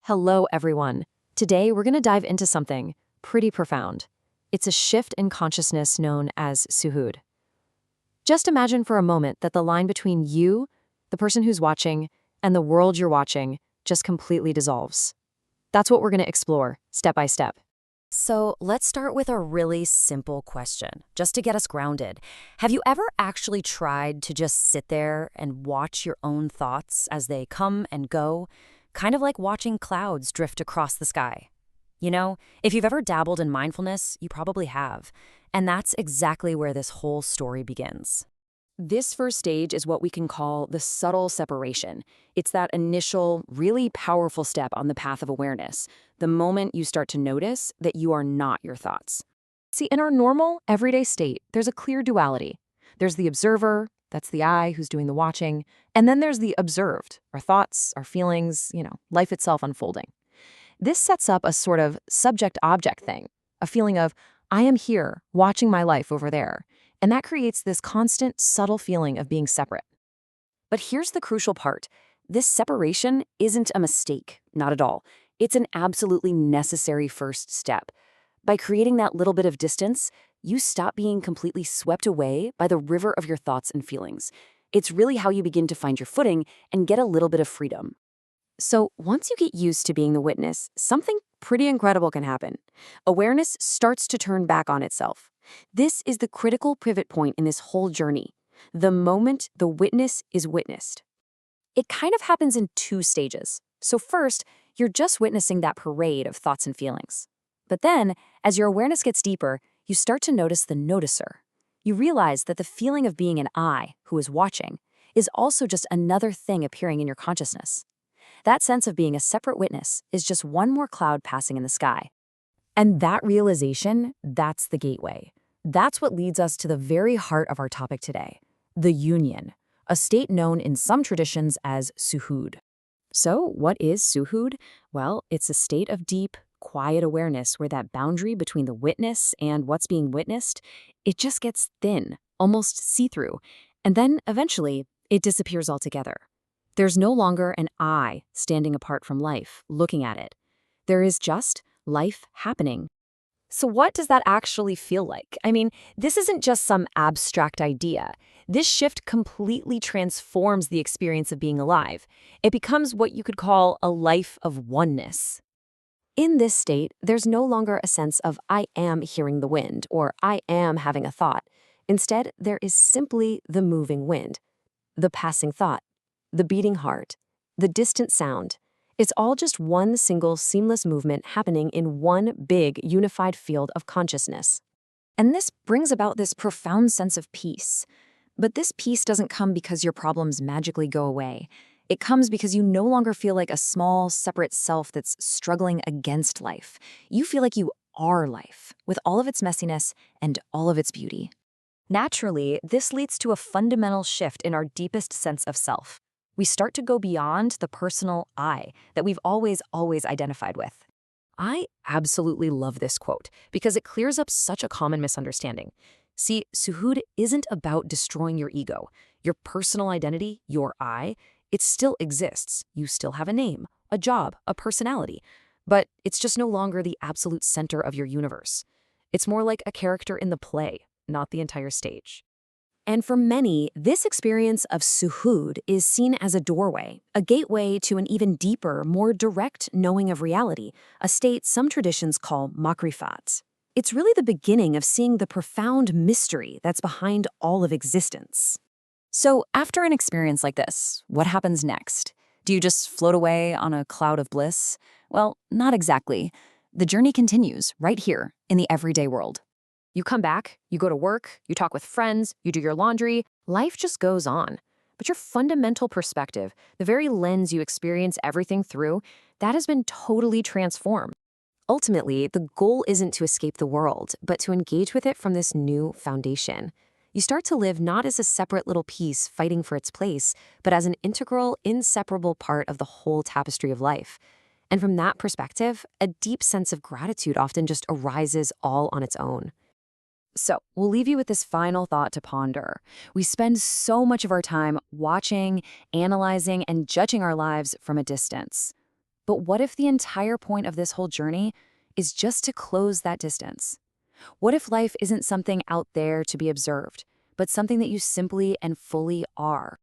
Hello, everyone. Today, we're going to dive into something pretty profound. It's a shift in consciousness known as Syuhud. Just imagine for a moment that the line between you, the person who's watching, and the world you're watching just completely dissolves. That's what we're going to explore, step by step. So let's start with a really simple question, just to get us grounded. Have you ever actually tried to just sit there and watch your own thoughts as they come and go, kind of like watching clouds drift across the sky? You know, if you've ever dabbled in mindfulness, you probably have. And that's exactly where this whole story begins. This first stage is what we can call the subtle separation. It's that initial, really powerful step on the path of awareness, the moment you start to notice that you are not your thoughts. See, in our normal, everyday state, there's a clear duality. There's the observer, that's the I who's doing the watching, and then there's the observed, our thoughts, our feelings, life itself unfolding. This sets up a sort of subject-object thing, a feeling of, I am here, watching my life over there. And that creates this constant, subtle feeling of being separate. But here's the crucial part. This separation isn't a mistake, not at all. It's an absolutely necessary first step. By creating that little bit of distance, you stop being completely swept away by the river of your thoughts and feelings. It's really how you begin to find your footing and get a little bit of freedom. So once you get used to being the witness, something pretty incredible can happen. Awareness starts to turn back on itself. This is the critical pivot point in this whole journey, the moment the witness is witnessed. It kind of happens in two stages. So first, you're just witnessing that parade of thoughts and feelings. But then, as your awareness gets deeper, you start to notice the noticer. You realize that the feeling of being an I who is watching is also just another thing appearing in your consciousness. That sense of being a separate witness is just one more cloud passing in the sky. And that realization, that's the gateway. That's what leads us to the very heart of our topic today, the union, a state known in some traditions as Syuhud. So what is Syuhud? Well, it's a state of deep, quiet awareness where that boundary between the witness and what's being witnessed, it just gets thin, almost see-through, and then eventually it disappears altogether. There's no longer an I standing apart from life, looking at it. There is just life happening. So what does that actually feel like? I mean, this isn't just some abstract idea. This shift completely transforms the experience of being alive. It becomes what you could call a life of oneness. In this state, there's no longer a sense of I am hearing the wind or I am having a thought. Instead, there is simply the moving wind, the passing thought, the beating heart, the distant sound. It's all just one single seamless movement happening in one big unified field of consciousness. And this brings about this profound sense of peace. But this peace doesn't come because your problems magically go away. It comes because you no longer feel like a small, separate self that's struggling against life. You feel like you are life, with all of its messiness and all of its beauty. Naturally, this leads to a fundamental shift in our deepest sense of self. We start to go beyond the personal I that we've always identified with. I absolutely love this quote because it clears up such a common misunderstanding. See, Syuhud isn't about destroying your ego. Your personal identity, your I, it still exists. You still have a name, a job, a personality, but it's just no longer the absolute center of your universe. It's more like a character in the play, not the entire stage. And for many, this experience of Syuhud is seen as a doorway, a gateway to an even deeper, more direct knowing of reality, a state some traditions call makrifat. It's really the beginning of seeing the profound mystery that's behind all of existence. So after an experience like this, what happens next? Do you just float away on a cloud of bliss? Well, not exactly. The journey continues right here in the everyday world. You come back, you go to work, you talk with friends, you do your laundry, life just goes on. But your fundamental perspective, the very lens you experience everything through, that has been totally transformed. Ultimately, the goal isn't to escape the world, but to engage with it from this new foundation. You start to live not as a separate little piece fighting for its place, but as an integral, inseparable part of the whole tapestry of life. And from that perspective, a deep sense of gratitude often just arises all on its own. So we'll leave you with this final thought to ponder. We spend so much of our time watching, analyzing, and judging our lives from a distance. But what if the entire point of this whole journey is just to close that distance? What if life isn't something out there to be observed, but something that you simply and fully are?